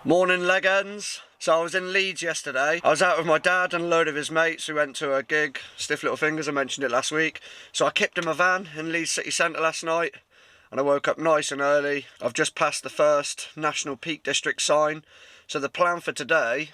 Morning legends. So I was in Leeds yesterday. I was out with my dad and a load of his mates who went to a gig, Stiff Little Fingers, I mentioned it last week. So I kipped in my van in Leeds city centre last night and I woke up nice and early. I've just passed the first National Peak District sign. So the plan for today,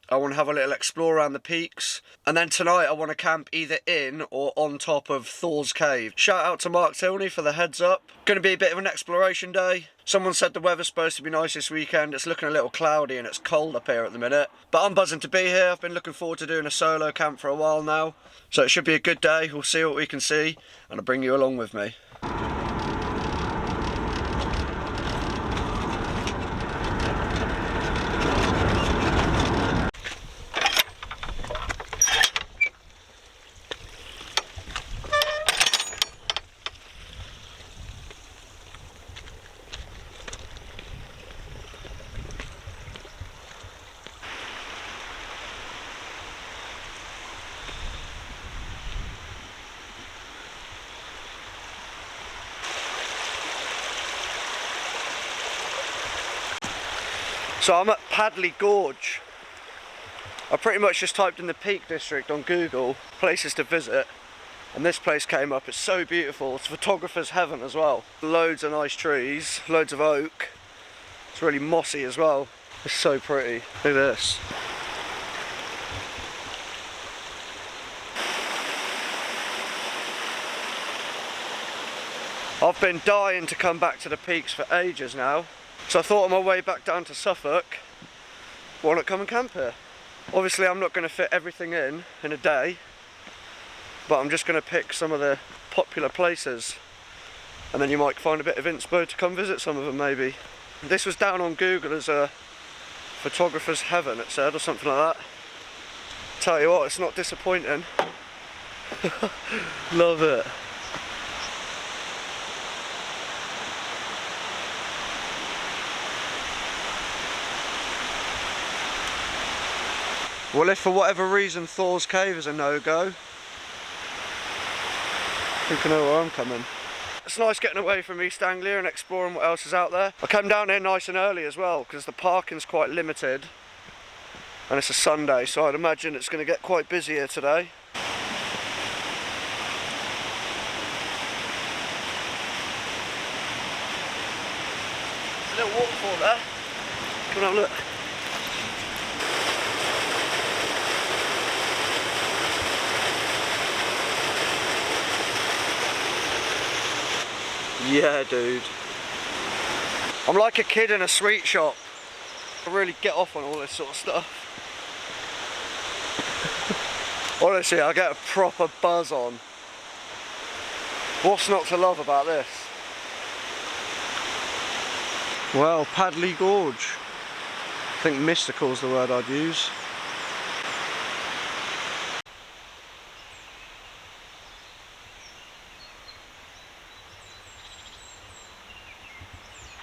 I want to have a little explore around the peaks, and then tonight I want to camp either in or on top of Thors Cave. Shout out to Mark Tilney for the heads up. Going to be a bit of an exploration day. Someone said the weather's supposed to be nice this weekend. It's looking a little cloudy and it's cold up here at the minute. But I'm buzzing to be here. I've been looking forward to doing a solo camp for a while now. So it should be a good day. We'll see what we can see and I'll bring you along with me. So I'm at Padley Gorge. I pretty much just typed in the Peak District on Google, places to visit, and this place came up. It's so beautiful. It's photographer's heaven as well. Loads of nice trees, loads of oak. It's really mossy as well. It's so pretty. Look at this. I've been dying to come back to the peaks for ages now. So I thought on my way back down to Suffolk, why not come and camp here? Obviously I'm not going to fit everything in a day, but I'm just going to pick some of the popular places, and then you might find a bit of inspo to come visit some of them maybe. This was down on Google as a photographer's heaven, it said, or something like that. Tell you what, it's not disappointing. Love it. Well, if for whatever reason Thors Cave is a no-go, I think I know where I'm coming. It's nice getting away from East Anglia and exploring what else is out there. I came down here nice and early as well because the parking's quite limited and it's a Sunday, so I'd imagine it's going to get quite busy here today. There's a little waterfall there. Come and have a look. Yeah, dude. I'm like a kid in a sweet shop. I really get off on all this sort of stuff. Honestly, I get a proper buzz on. What's not to love about this? Well, Padley Gorge. I think mystical's the word I'd use.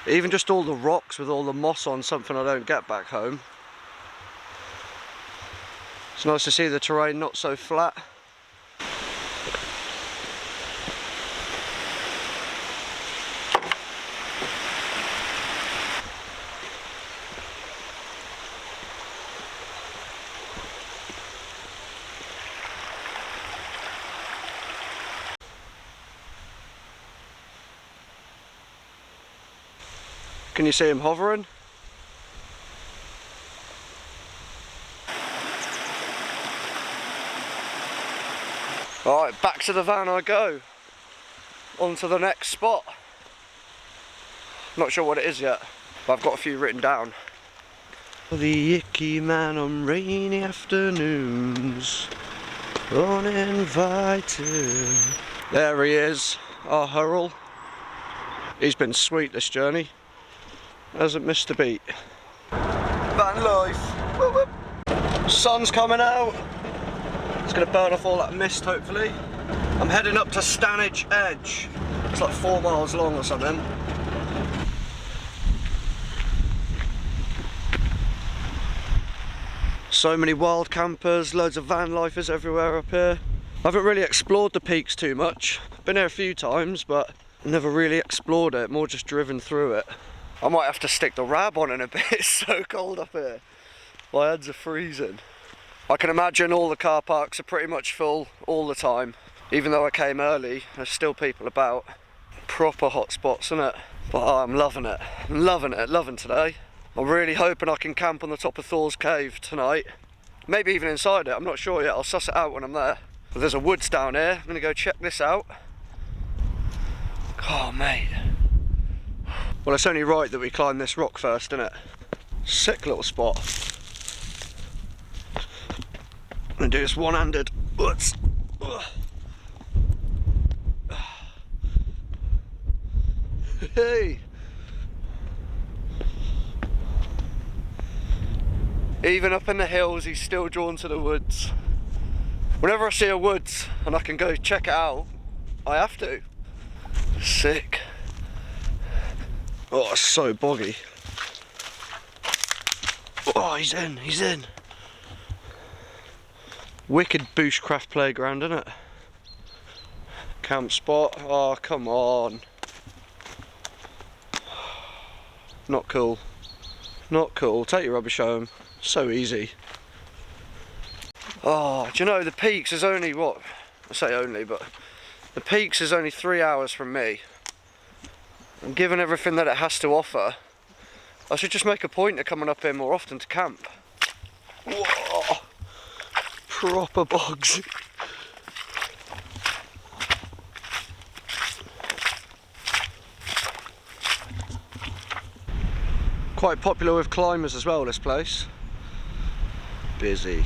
Even just all the rocks with all the moss on, something I don't get back home. It's nice to see the terrain not so flat. Can you see him hovering? Alright, back to the van I go. On to the next spot. Not sure what it is yet, but I've got a few written down. The icky man on rainy afternoons, uninvited. There he is, our Hurrell. He's been sweet this journey. Hasn't missed a beat. Van life. Whoop, whoop. Sun's coming out. It's going to burn off all that mist hopefully. I'm heading up to Stanage Edge. It's like 4 miles long or something. So many wild campers, loads of van lifers everywhere up here. I haven't really explored the peaks too much. Been here a few times, but never really explored it, more just driven through it. I might have to stick the rab on in a bit, it's so cold up here. My hands are freezing. I can imagine all the car parks are pretty much full all the time. Even though I came early, there's still people about. Proper hot spots, isn't it? But oh, I'm loving it. I'm loving it, loving today. I'm really hoping I can camp on the top of Thors Cave tonight. Maybe even inside it, I'm not sure yet. I'll suss it out when I'm there. But there's a woods down here. I'm gonna go check this out. Oh, mate. Well, it's only right that we climb this rock first, isn't it? Sick little spot. I'm gonna do this one-handed. Hey! Even up in the hills, he's still drawn to the woods. Whenever I see a woods and I can go check it out, I have to. Sick. Oh, it's so boggy. Oh, he's in, he's in. Wicked bushcraft playground, isn't it? Camp spot. Oh, come on. Not cool. Not cool. Take your rubbish home. So easy. Oh, do you know the Peaks is only what? I say only, but the Peaks is only 3 hours from me. And given everything that it has to offer, I should just make a point of coming up here more often to camp. Whoa! Proper bogs. Quite popular with climbers as well, this place. Busy.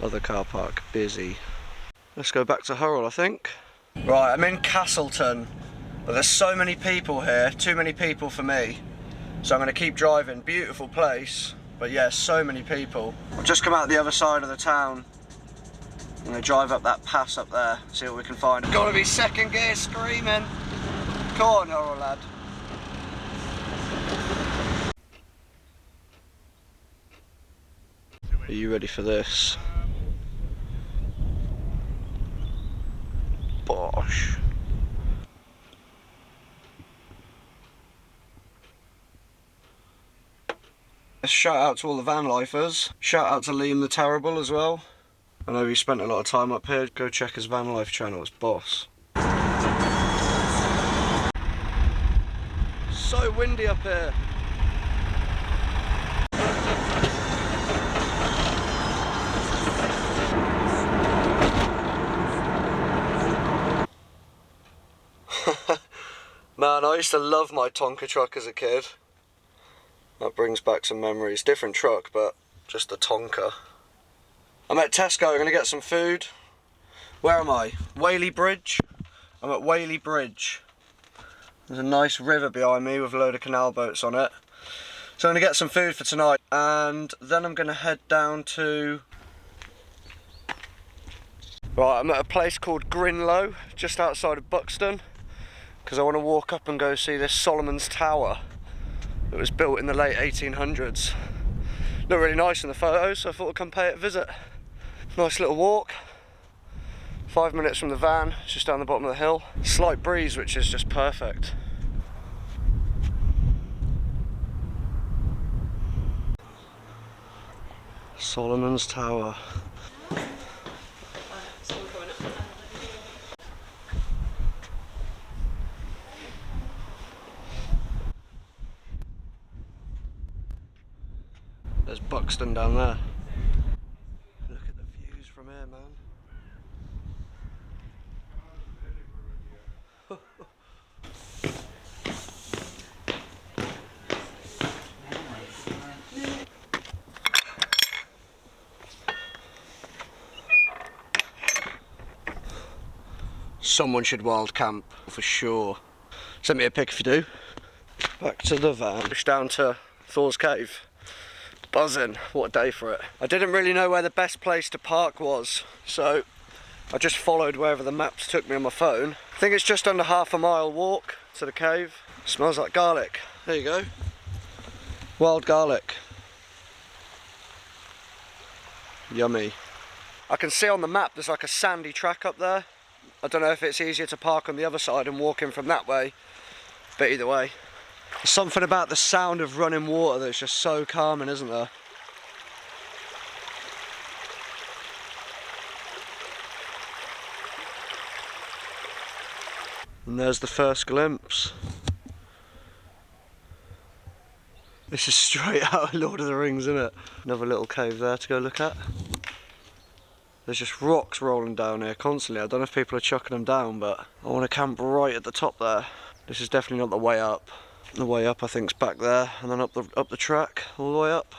Other car park, busy. Let's go back to Hurrell, I think. Right, I'm in Castleton, but there's so many people here, too many people for me. So I'm gonna keep driving. Beautiful place, but yeah, so many people. I've just come out the other side of the town. I'm gonna drive up that pass up there, see what we can find. Gotta be second gear screaming. Come on, Hurrell lad. Are you ready for this? Bosh. Shout out to all the van lifers. Shout out to Liam the Terrible as well. I know he spent a lot of time up here. Go check his van life channel, it's boss. So windy up here. Man, I used to love my Tonka truck as a kid. That brings back some memories. Different truck, but just a Tonka. I'm at Tesco, I'm going to get some food. Where am I? Whaley Bridge? I'm at Whaley Bridge. There's a nice river behind me with a load of canal boats on it. So I'm going to get some food for tonight, and then I'm going to head down to... Right, I'm at a place called Grinlow, just outside of Buxton, because I want to walk up and go see this Solomon's Tower that was built in the late 1800s. Looked really nice in the photos, so I thought I'd come pay it a visit. Nice little walk. 5 minutes from the van, it's just down the bottom of the hill. Slight breeze, which is just perfect. Solomon's Tower. There's Buxton down there. Look at the views from here, man. Someone should wild camp for sure. Send me a pic if you do. Back to the van. Push down to Thors Cave. Buzzing, what a day for it. I didn't really know where the best place to park was, so I just followed wherever the maps took me on my phone. I think it's just under half a mile walk to the cave. Smells like garlic. There you go. Wild garlic. Yummy. I can see on the map there's like a sandy track up there. I don't know if it's easier to park on the other side and walk in from that way, but either way, There's something about the sound of running water that's just so calming, isn't there? And there's the first glimpse. This is straight out of Lord of the Rings, isn't it? Another little cave there to go look at. There's just rocks rolling down here constantly. I don't know if people are chucking them down, but I want to camp right at the top there. This is definitely not the way up. The way up I think is back there, and then up the track, all the way up.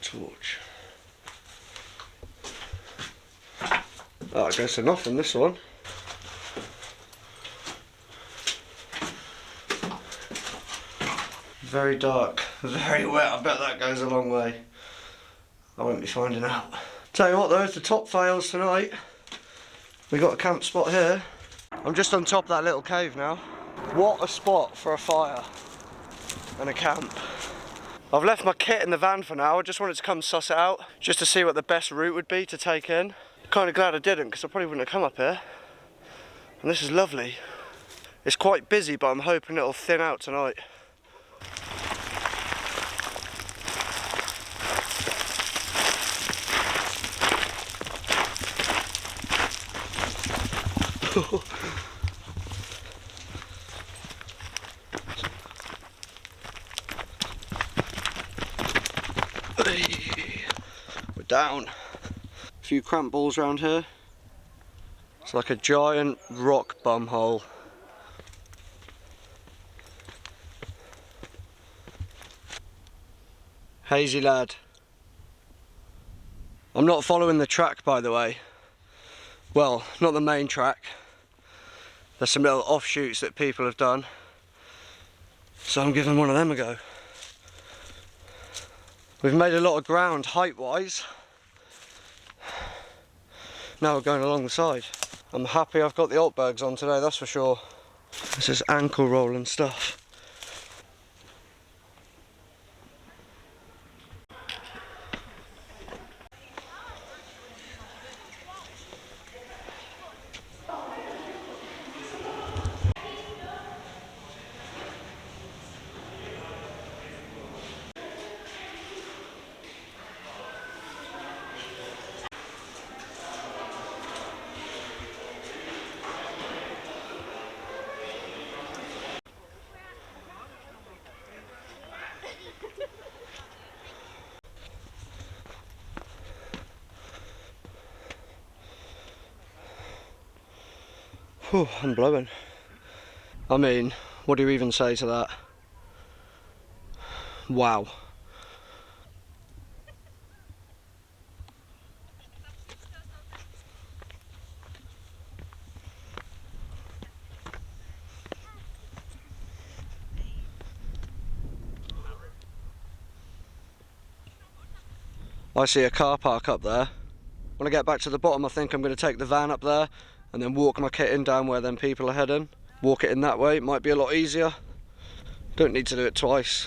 Torch. Oh, I guess enough in this one. Very dark, very wet. I bet that goes a long way. I won't be finding out. Tell you what though, it's the top fails tonight. We got a camp spot here. I'm just on top of that little cave now. What a spot for a fire and a camp. I've left my kit in the van for now. I just wanted to come suss it out, just to see what the best route would be to take in. Kind of glad I didn't, because I probably wouldn't have come up here. And this is lovely. It's quite busy, but I'm hoping it'll thin out tonight. We're down. A few cramp balls around here. It's like a giant rock bum hole. Hazy lad. I'm not following the track, by the way. Well, not the main track. There's some little offshoots that people have done. So I'm giving one of them a go. We've made a lot of ground height-wise. Now we're going along the side. I'm happy I've got the Altbergs on today, that's for sure. This is ankle rolling stuff. Whew, I'm blowing. I mean, what do you even say to that? Wow. I see a car park up there. When I get back to the bottom, I think I'm going to take the van up there and then walk my kit in down where them people are heading. Walk it in that way, it might be a lot easier. Don't need to do it twice.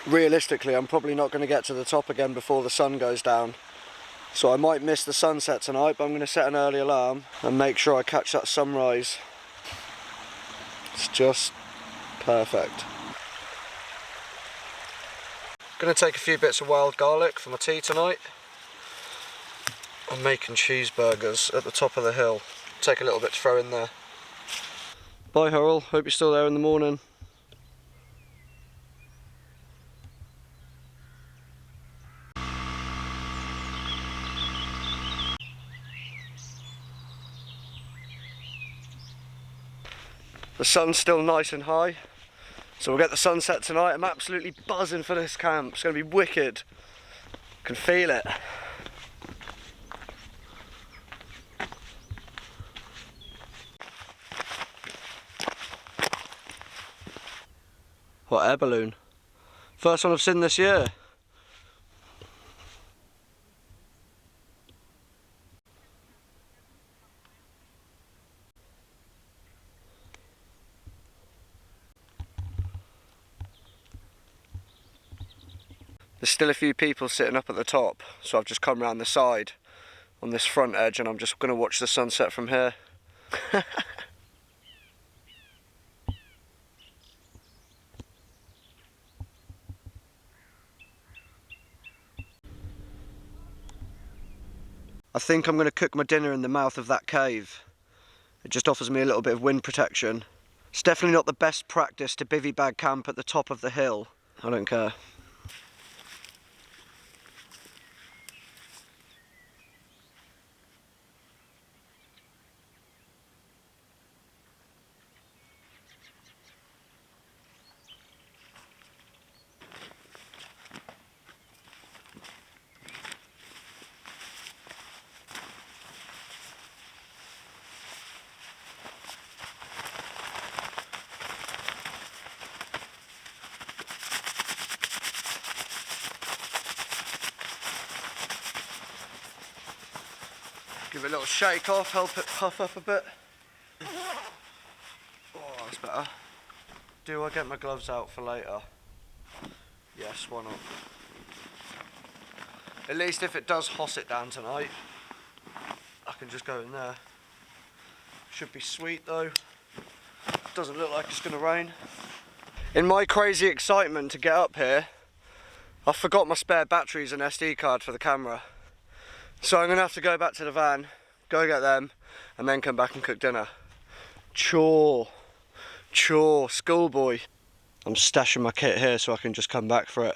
Realistically, I'm probably not going to get to the top again before the sun goes down. So I might miss the sunset tonight, but I'm going to set an early alarm and make sure I catch that sunrise. It's just perfect. Going to take a few bits of wild garlic for my tea tonight. I'm making cheeseburgers at the top of the hill. Take a little bit to throw in there. Bye Hurrell, hope you're still there in the morning. The sun's still nice and high, so we'll get the sunset tonight. I'm absolutely buzzing for this camp. It's going to be wicked. Can feel it. What air balloon? First one I've seen this year. There's still a few people sitting up at the top, so I've just come round the side on this front edge and I'm just going to watch the sunset from here. I think I'm going to cook my dinner in the mouth of that cave. It just offers me a little bit of wind protection. It's definitely not the best practice to bivvy bag camp at the top of the hill. I don't care. Give it a little shake off, help it puff up a bit. Oh, that's better. Do I get my gloves out for later? Yes, why not? At least if it does hoss it down tonight, I can just go in there. Should be sweet though. Doesn't look like it's going to rain. In my crazy excitement to get up here, I forgot my spare batteries and SD card for the camera. So I'm going to have to go back to the van, go get them, and then come back and cook dinner. Chore, schoolboy. I'm stashing my kit here so I can just come back for it.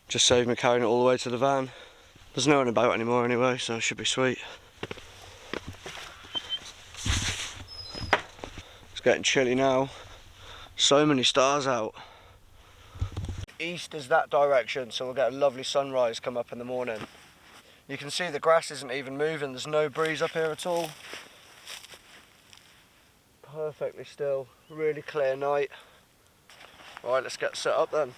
Just save me carrying it all the way to the van. There's no one about anymore anyway, so it should be sweet. It's getting chilly now. So many stars out. East is that direction, so we'll get a lovely sunrise come up in the morning. You can see the grass isn't even moving, there's no breeze up here at all. Perfectly still, really clear night. Right, let's get set up then.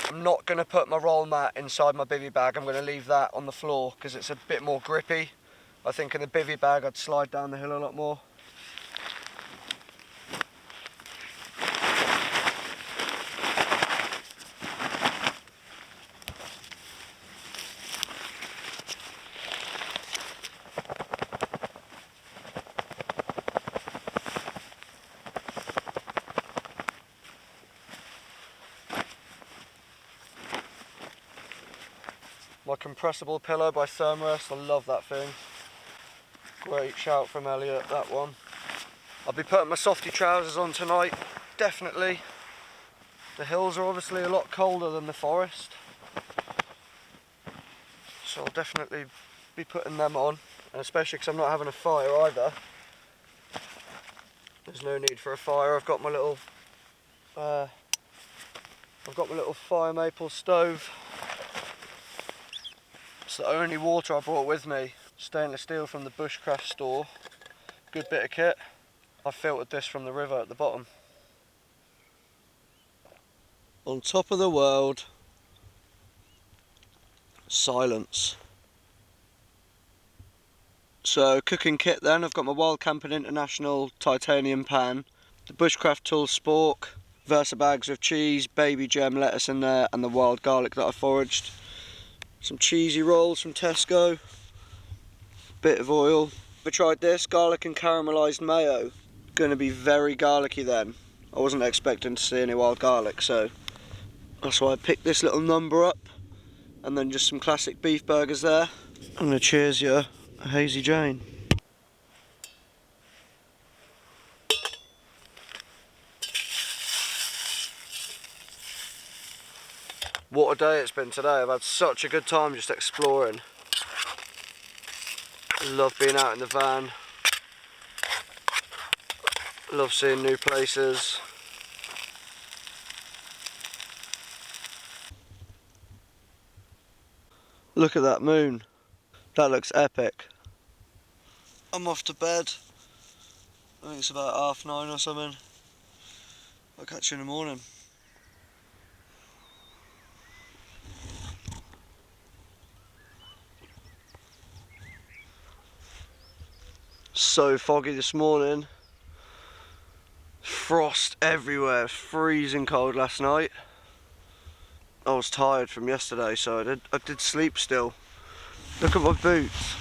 I'm not going to put my roll mat inside my bivvy bag, I'm going to leave that on the floor because it's a bit more grippy. I think in the bivvy bag I'd slide down the hill a lot more. My compressible pillow by Thermarest, I love that thing. Great shout from Elliot, that one. I'll be putting my softy trousers on tonight, definitely. The hills are obviously a lot colder than the forest, so I'll definitely be putting them on, and especially because I'm not having a fire either. There's no need for a fire. I've got my little fire maple stove. It's the only water I brought with me. Stainless steel from the Bushcraft store. Good bit of kit. I filtered this from the river at the bottom. On top of the world, silence. So cooking kit then, I've got my Wildcamping International titanium pan, the Bushcraft Tools spork, Versa bags of cheese, baby gem lettuce in there, and the wild garlic that I foraged. Some cheesy rolls from Tesco, bit of oil. I tried this, garlic and caramelised mayo. Going to be very garlicky then. I wasn't expecting to see any wild garlic, so that's why I picked this little number up. And then just some classic beef burgers there. I'm going to cheers you a Hazy Jane. What a day it's been today. I've had such a good time just exploring. I love being out in the van. Love seeing new places. Look at that moon. That looks epic. I'm off to bed. I think it's about 9:30 or something. I'll catch you in the morning. So foggy this morning. Frost everywhere, freezing cold last night. I was tired from yesterday, so I did sleep still. Look at my boots.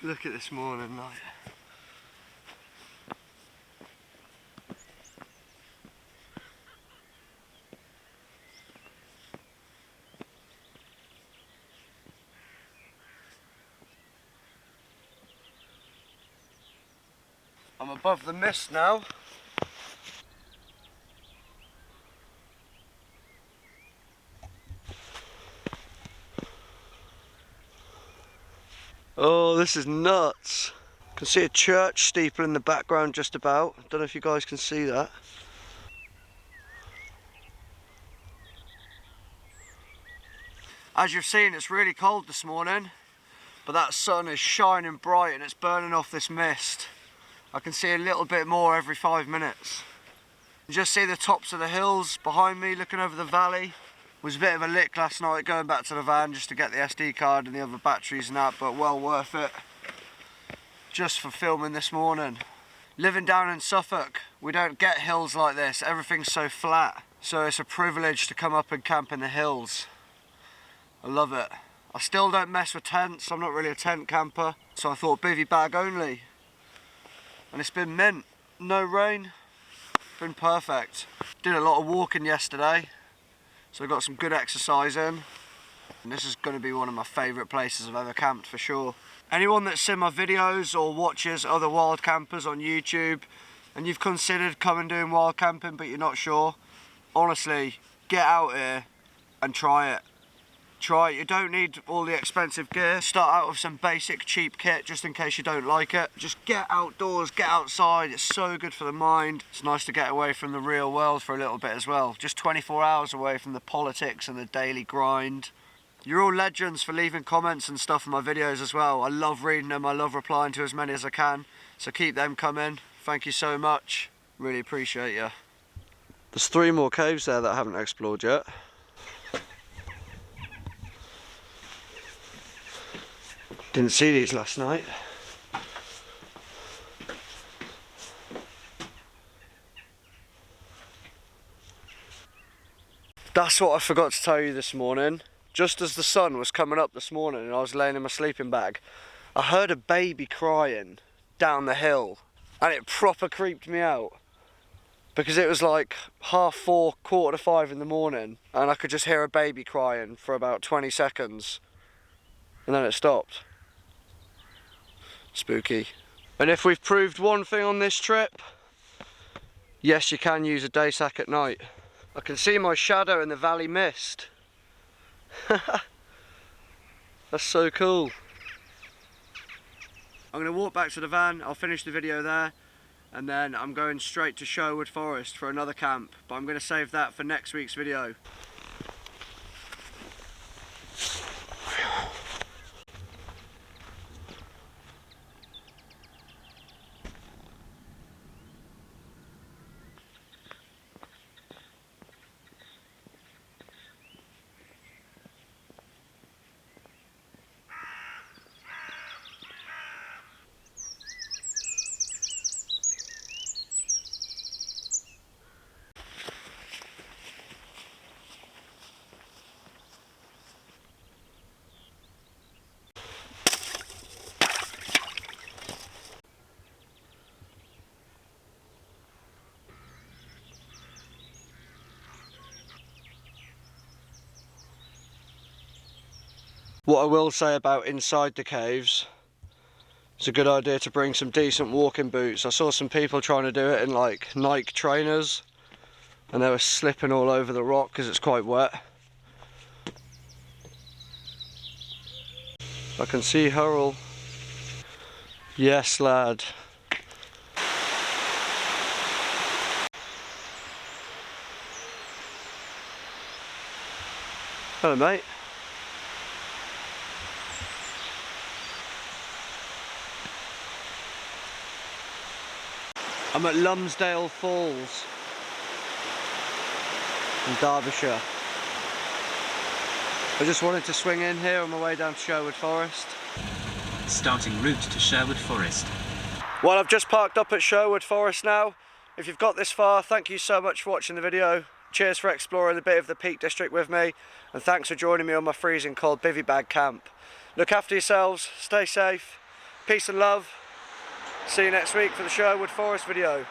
Look at this morning light. I'm above the mist now. Oh, this is nuts. I can see a church steeple in the background just about. I don't know if you guys can see that. As you've seen, it's really cold this morning, but that sun is shining bright and it's burning off this mist. I can see a little bit more every 5 minutes. You just see the tops of the hills behind me looking over the valley. Was a bit of a lick last night going back to the van just to get the SD card and the other batteries and that, but well worth it just for filming this morning. Living down in Suffolk, we don't get hills like this. Everything's so flat, so it's a privilege to come up and camp in the hills. I love it. I still don't mess with tents. I'm not really a tent camper, so I thought bivvy bag only, and it's been mint. No rain, been perfect. Did a lot of walking yesterday, so I got some good exercise in, and this is going to be one of my favourite places I've ever camped for sure. Anyone that's seen my videos or watches other wild campers on YouTube and you've considered coming doing wild camping but you're not sure, honestly, get out here and try it. Try it. You don't need all the expensive gear. Start out with some basic cheap kit just in case you don't like it. Just get outdoors, get outside. It's so good for the mind. It's nice to get away from the real world for a little bit as well. Just 24 hours away from the politics and the daily grind. You're all legends for leaving comments and stuff in my videos as well. I love reading them. I love replying to as many as I can. So keep them coming. Thank you so much. Really appreciate you. There's 3 more caves there that I haven't explored yet. Didn't see these last night. That's what I forgot to tell you this morning. Just as the sun was coming up this morning and I was laying in my sleeping bag, I heard a baby crying down the hill, and it proper creeped me out because it was like 4:30, 4:45 in the morning, and I could just hear a baby crying for about 20 seconds and then it stopped. Spooky. And if we've proved one thing on this trip, yes, you can use a day sack at night. I can see my shadow in the valley mist. That's so cool. I'm going to walk back to the van, I'll finish the video there, and then I'm going straight to Sherwood Forest for another camp, but I'm going to save that for next week's video. What I will say about inside the caves, it's a good idea to bring some decent walking boots. I saw some people trying to do it in like Nike trainers and they were slipping all over the rock because it's quite wet. I can see Hurrell. Yes, lad. Hello, mate. I'm at Lumsdale Falls in Derbyshire. I just wanted to swing in here on my way down to Sherwood Forest. Starting route to Sherwood Forest. Well, I've just parked up at Sherwood Forest now. If you've got this far, thank you so much for watching the video. Cheers for exploring a bit of the Peak District with me, and thanks for joining me on my freezing cold bivvy bag camp. Look after yourselves, stay safe, peace and love. See you next week for the Sherwood Forest video.